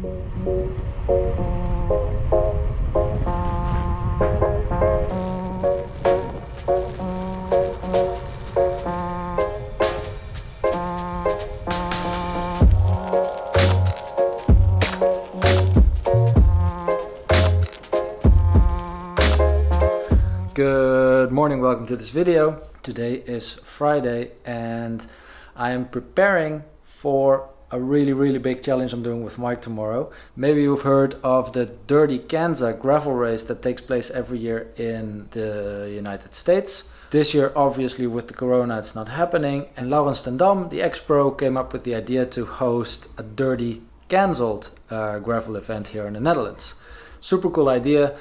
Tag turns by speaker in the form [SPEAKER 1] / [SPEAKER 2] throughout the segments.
[SPEAKER 1] Good morning, welcome to this video. Today is Friday and I am preparing for a really big challenge I'm doing with Mike tomorrow. Maybe you've heard of the Dirty Kansas gravel race that takes place every year in the United States. This year, obviously, with the corona, it's not happening. And Laurens ten Dam, the ex-pro, came up with the idea to host a Dirty cancelled gravel event here in the Netherlands. Super cool idea.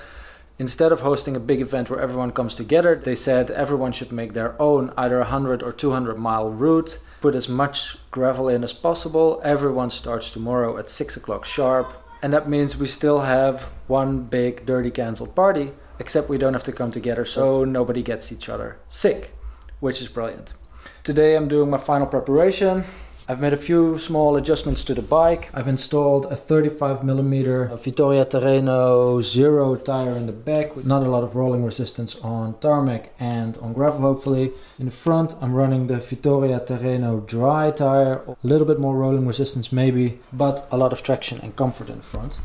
[SPEAKER 1] Instead of hosting a big event where everyone comes together, they said everyone should make their own either 100 or 200 mile route, put as much gravel in as possible. Everyone starts tomorrow at 6 o'clock sharp. And that means we still have one big Dirty cancelled party, except we don't have to come together so nobody gets each other sick, which is brilliant. Today I'm doing my final preparation. I've made a few small adjustments to the bike. I've installed a 35mm Vittoria Terreno Zero tire in the back with not a lot of rolling resistance on tarmac and on gravel hopefully. In the front I'm running the Vittoria Terreno Dry tire, a little bit more rolling resistance maybe, but a lot of traction and comfort in the front.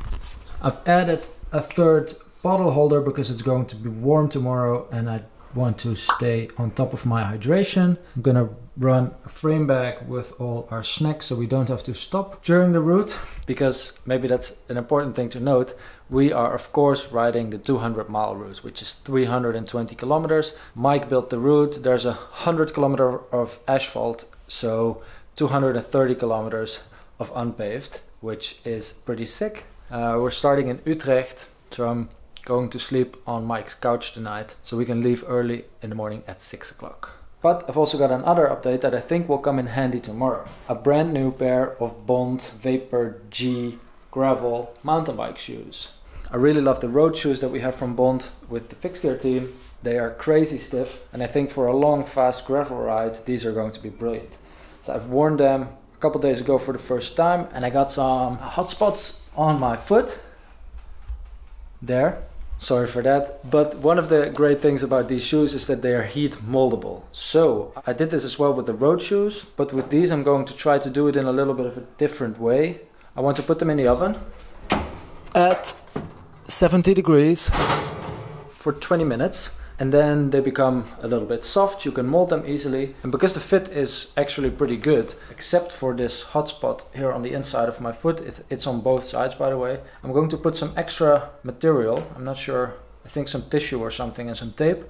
[SPEAKER 1] I've added a third bottle holder because it's going to be warm tomorrow and I want to stay on top of my hydration. I'm gonna run a frame bag with all our snacks so we don't have to stop during the route, because maybe that's an important thing to note. We are of course riding the 200 mile route, which is 320 kilometers. Mike built the route. There's 100 kilometers of asphalt, so 230 kilometers of unpaved, which is pretty sick. We're starting in Utrecht, so I'm going to sleep on Mike's couch tonight so we can leave early in the morning at 6 o'clock. But I've also got another update that I think will come in handy tomorrow. A brand new pair of Bond Vapor G gravel mountain bike shoes. I really love the road shoes that we have from Bond with the fixed gear team. They are crazy stiff and I think for a long fast gravel ride these are going to be brilliant. So I've worn them a couple days ago for the first time and I got some hot spots on my foot. There. Sorry for that, but one of the great things about these shoes is that they are heat moldable. So I did this as well with the road shoes, but with these I'm going to try to do it in a little bit of a different way. I want to put them in the oven at 70 degrees for 20 minutes and then they become a little bit soft. You can mold them easily, and because the fit is actually pretty good, except for this hot spot here on the inside of my foot, it's on both sides by the way, I'm going to put some extra material, I'm not sure, I think some tissue or something and some tape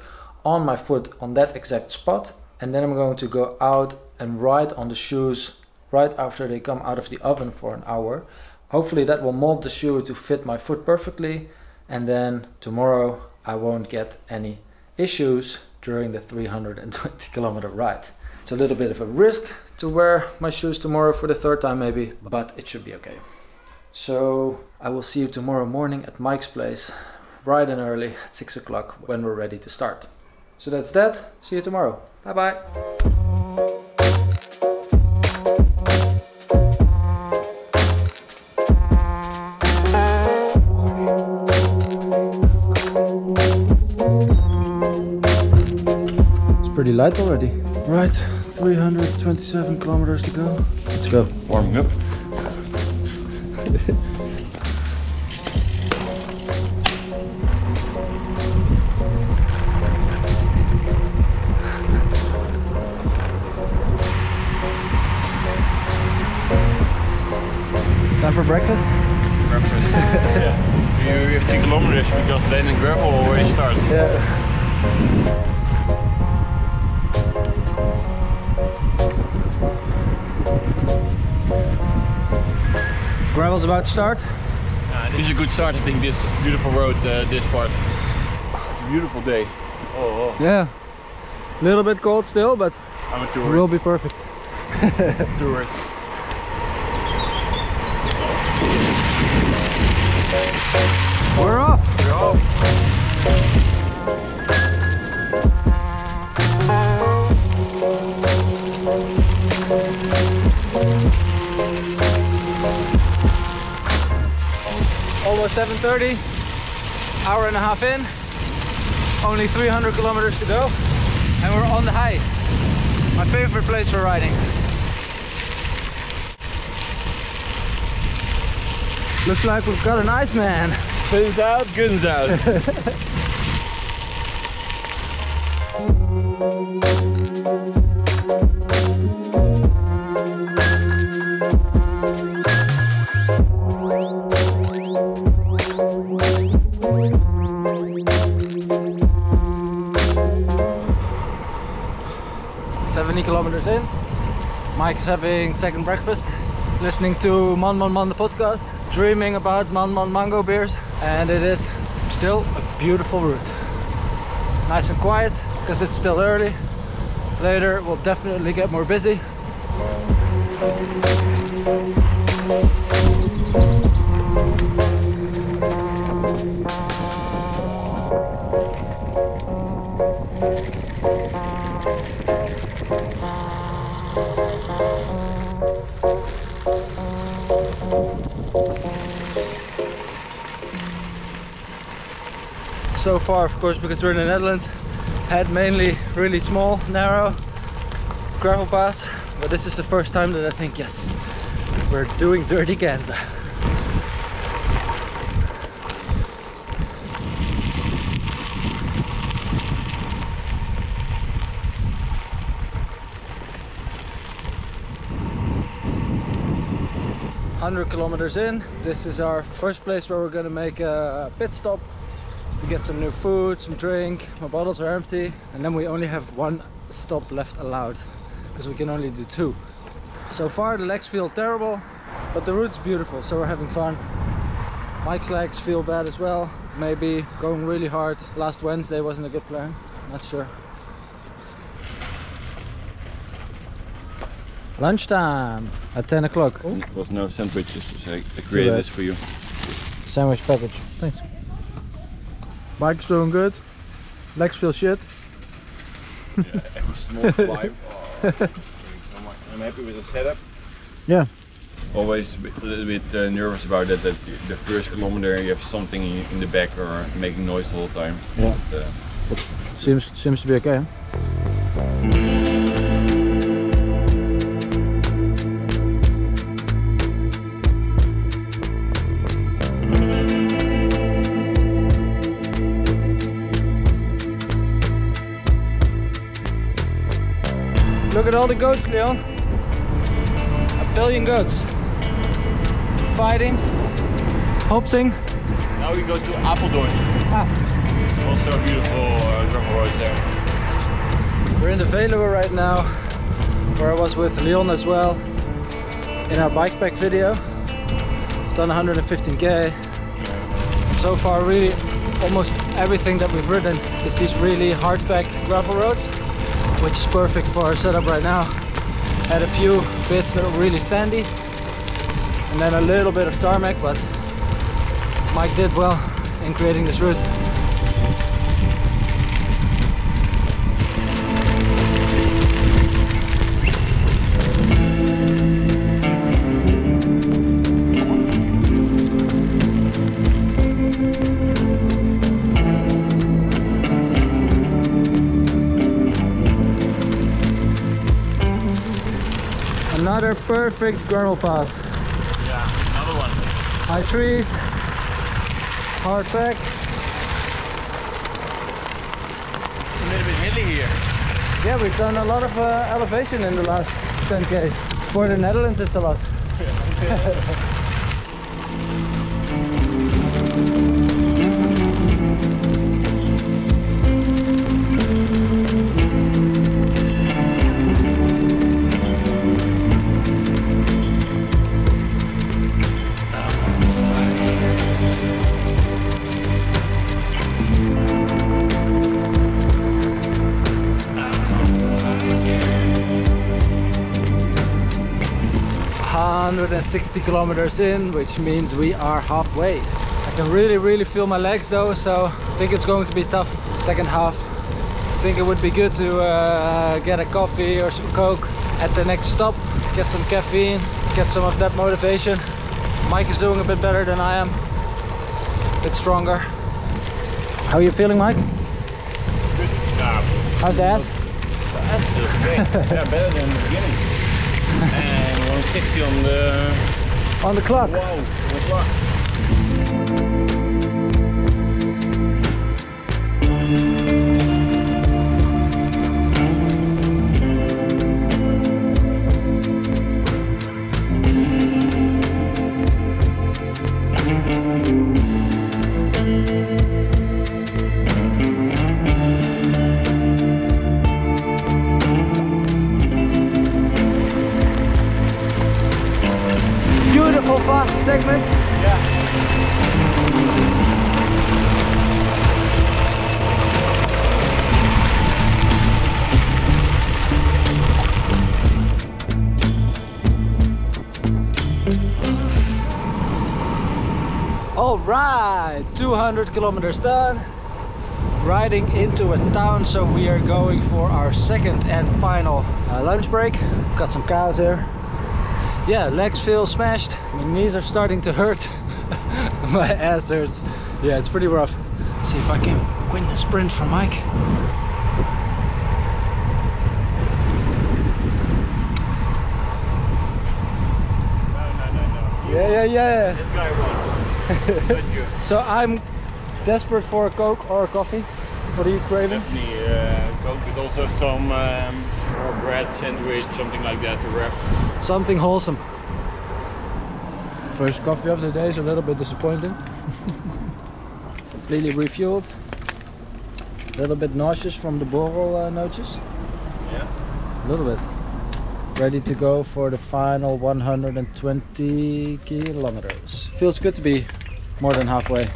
[SPEAKER 1] on my foot on that exact spot, and then I'm going to go out and ride on the shoes right after they come out of the oven for an hour. Hopefully that will mold the shoe to fit my foot perfectly, and then tomorrow I won't get any issues during the 320 kilometer ride. It's a little bit of a risk to wear my shoes tomorrow for the third time maybe, but it should be okay. So I will see you tomorrow morning at Mike's place, bright and early at 6 o'clock when we're ready to start. So that's that. See you tomorrow. Bye bye. Pretty light already. Right, 327 kilometers to go. Let's go.
[SPEAKER 2] Warming up.
[SPEAKER 1] Time for breakfast?
[SPEAKER 2] Breakfast. Yeah. We have 10 kilometers because then the gravel already starts.
[SPEAKER 1] Yeah. Gravel's about to start.
[SPEAKER 2] This is a good start, I think, this beautiful road, this part. It's a beautiful day. Oh.
[SPEAKER 1] Yeah, a little bit cold still, but
[SPEAKER 2] I'm a
[SPEAKER 1] it
[SPEAKER 2] tourist.
[SPEAKER 1] will be perfect.
[SPEAKER 2] Tourist.
[SPEAKER 1] We're off!
[SPEAKER 2] We're off!
[SPEAKER 1] Almost 7:30, hour and a half in, only 300 kilometers to go, and we're on the high. My favorite place for riding. Looks like we've got an Iceman.
[SPEAKER 2] Fins out, guns out.
[SPEAKER 1] Kilometers in. Mike's having second breakfast, listening to Man the podcast, dreaming about Man mango beers, and it is still a beautiful route. Nice and quiet because it's still early. Later we'll definitely get more busy. So far, of course, because we're in the Netherlands, had mainly really small, narrow gravel paths, but this is the first time that I think, yes, we're doing dirty Ganza. "100 kilometers in, this is our first place where we're gonna make a pit stop to get some new food, some drink. My bottles are empty, and then we only have one stop left allowed because we can only do 2. So far the legs feel terrible, but the route's beautiful, so we're having fun. Mike's legs feel bad as well. Maybe going really hard last Wednesday wasn't a good plan, not sure. Lunchtime at 10 o'clock.
[SPEAKER 2] There was no sandwiches, so I created this for you.
[SPEAKER 1] Sandwich package, thanks. Mike's doing good. Legs feel shit.
[SPEAKER 2] Yeah, it was small climb. Oh, I'm happy with the setup.
[SPEAKER 1] Yeah.
[SPEAKER 2] Always a little bit nervous about that. That the first kilometer you have something in the back or making noise the whole time.
[SPEAKER 1] Yeah.
[SPEAKER 2] But,
[SPEAKER 1] seems to be okay. Huh? Look at all the goats, Leon. 1 billion goats. Fighting, hopping.
[SPEAKER 2] now we go to Apeldoorn. Also a beautiful gravel road there.
[SPEAKER 1] We're in the Veluwe right now, where I was with Leon as well in our bike pack video. We've done 115k. So far, really almost everything that we've ridden is these really hard pack gravel roads, which is perfect for our setup right now. Had a few bits that are really sandy and then a little bit of tarmac, but Mike did well in creating this route. Another perfect gravel path.
[SPEAKER 2] Yeah, another one.
[SPEAKER 1] High trees, hard pack.
[SPEAKER 2] A little bit hilly here.
[SPEAKER 1] Yeah, we've done a lot of elevation in the last 10k. For the Netherlands, it's a lot. 160 kilometers in, which means we are halfway. I can really feel my legs though, so I think it's going to be tough the second half. I think it would be good to get a coffee or some Coke at the next stop, get some caffeine, get some of that motivation. Mike is doing a bit better than I am, bit stronger. How are you feeling, Mike?
[SPEAKER 2] Good.
[SPEAKER 1] How's the ass?
[SPEAKER 2] The ass feels great. Yeah, better than the beginning. And 160
[SPEAKER 1] on the clock.
[SPEAKER 2] Wow, on the clock.
[SPEAKER 1] Beautiful fast segment.
[SPEAKER 2] Yeah.
[SPEAKER 1] All right, 200 kilometers done. Riding into a town, so we are going for our second and final lunch break. Got some cows here. Yeah, legs feel smashed. My knees are starting to hurt. My ass hurts. Yeah, it's pretty rough. Let's see if I can win the sprint from Mike.
[SPEAKER 2] No.
[SPEAKER 1] Yeah.
[SPEAKER 2] This guy won. Not you.
[SPEAKER 1] So I'm desperate for a Coke or a coffee. What are you craving?
[SPEAKER 2] Definitely Coke, but also some or bread, sandwich, something like that to wrap.
[SPEAKER 1] Something wholesome. First coffee of the day is a little bit disappointing. Completely refueled. A little bit nauseous from the borrel notes.
[SPEAKER 2] Yeah.
[SPEAKER 1] A little bit. Ready to go for the final 120 kilometers. Feels good to be more than halfway.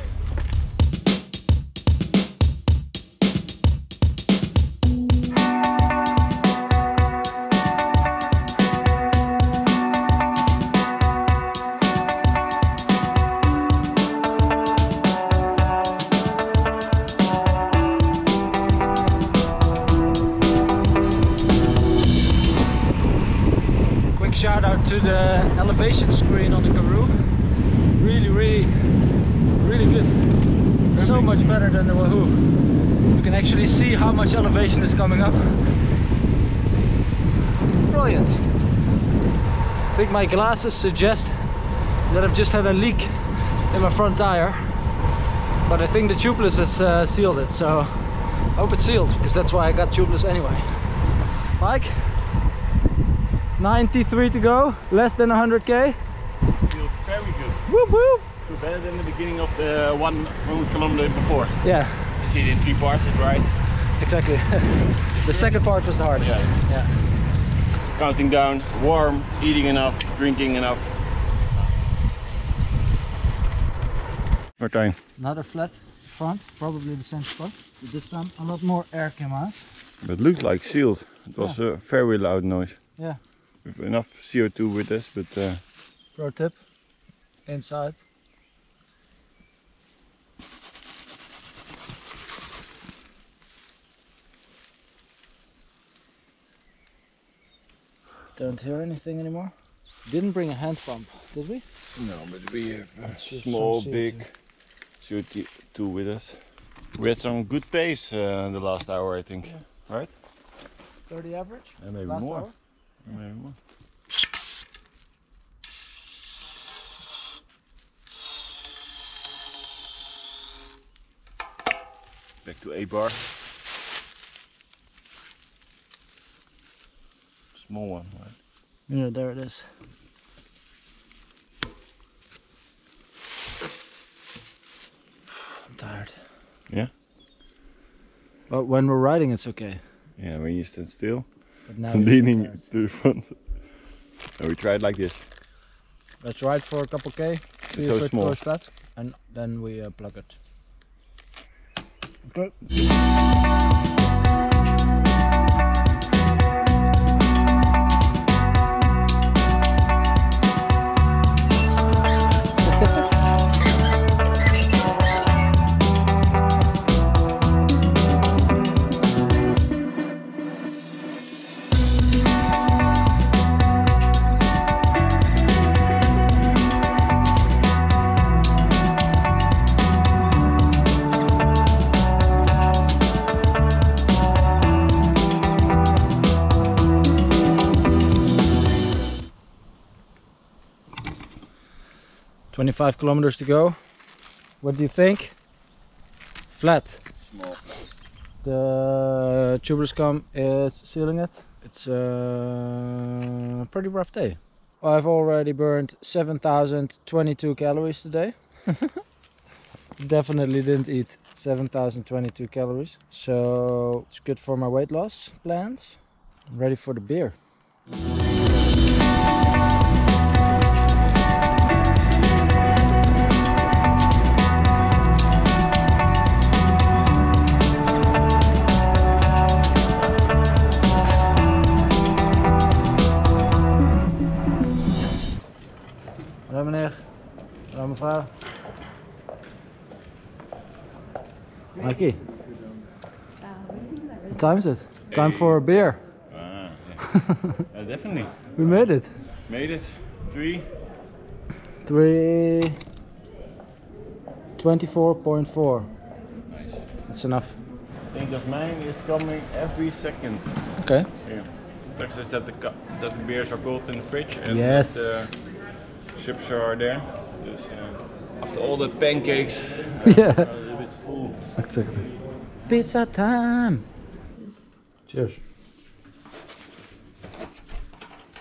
[SPEAKER 1] Shout out to the elevation screen on the Karoo. Really good. So much better than the Wahoo. You can actually see how much elevation is coming up. Brilliant. I think my glasses suggest that I've just had a leak in my front tire, but I think the tubeless has sealed it, so I hope it's sealed, because that's why I got tubeless anyway. Mike? 93 to go, less than 100k.
[SPEAKER 2] Feels very good.
[SPEAKER 1] Whoop whoop!
[SPEAKER 2] Feel better than the beginning of the 1 kilometer before.
[SPEAKER 1] Yeah.
[SPEAKER 2] You see it in 3 parts, right?
[SPEAKER 1] Exactly. The second part was the hardest. Yeah.
[SPEAKER 2] Counting down, warm, eating enough, drinking enough. Martijn.
[SPEAKER 1] Another flat front, probably the same spot, but this time a lot more air came out.
[SPEAKER 2] It looked like sealed. It was a very loud noise.
[SPEAKER 1] Yeah.
[SPEAKER 2] With enough CO2 with this, but
[SPEAKER 1] Pro tip, inside. Don't hear anything anymore. Didn't bring a hand pump, did we?
[SPEAKER 2] no, but we have
[SPEAKER 1] small,
[SPEAKER 2] big CO2 with us. We had some good pace in the last hour, I think, right?
[SPEAKER 1] 30 average?
[SPEAKER 2] And maybe
[SPEAKER 1] last
[SPEAKER 2] more.
[SPEAKER 1] hour?
[SPEAKER 2] Maybe more. Back to A bar. Small one, right?
[SPEAKER 1] Yeah, there it is. I'm tired.
[SPEAKER 2] Yeah?
[SPEAKER 1] But when we're riding, it's okay.
[SPEAKER 2] Yeah, when you stand still,
[SPEAKER 1] But now you're
[SPEAKER 2] leaning
[SPEAKER 1] tired.
[SPEAKER 2] to the front. And we try it like this.
[SPEAKER 1] Let's ride for a couple K. See
[SPEAKER 2] so
[SPEAKER 1] if it
[SPEAKER 2] small.
[SPEAKER 1] goes flat, and then we plug it. Okay. 25 kilometers to go. What do you think? Flat.
[SPEAKER 2] Small.
[SPEAKER 1] The tubeless cam is sealing it. It's a pretty rough day. I've already burned 7,022 calories today. Definitely didn't eat 7,022 calories. So it's good for my weight loss plans. I'm ready for the beer. Hallo meneer, hallo mevrouw. Mikey, what time is it? Time for a beer.
[SPEAKER 2] Yeah. Definitely.
[SPEAKER 1] We made it.
[SPEAKER 2] Made it.
[SPEAKER 1] 24.4.
[SPEAKER 2] Nice.
[SPEAKER 1] That's enough.
[SPEAKER 2] I think that mine is coming every second.
[SPEAKER 1] Okay.
[SPEAKER 2] Yeah. That says that the beers are cold in the fridge and
[SPEAKER 1] Yes.
[SPEAKER 2] that the chips are there. Dus, after all the pancakes,
[SPEAKER 1] Yeah.
[SPEAKER 2] I'm a little bit full.
[SPEAKER 1] Exactly. Pizza time. Cheers.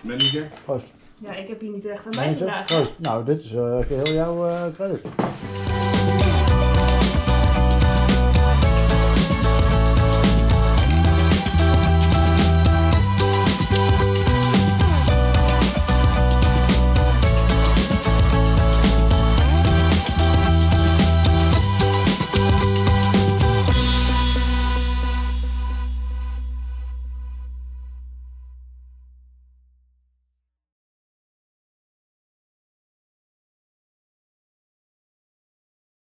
[SPEAKER 2] Manager?
[SPEAKER 1] Proost.
[SPEAKER 3] Ja, ik heb hier niet echt aan
[SPEAKER 1] Manager?
[SPEAKER 3] bijgedragen.
[SPEAKER 1] Proost. Nou, dit is geheel jouw credit.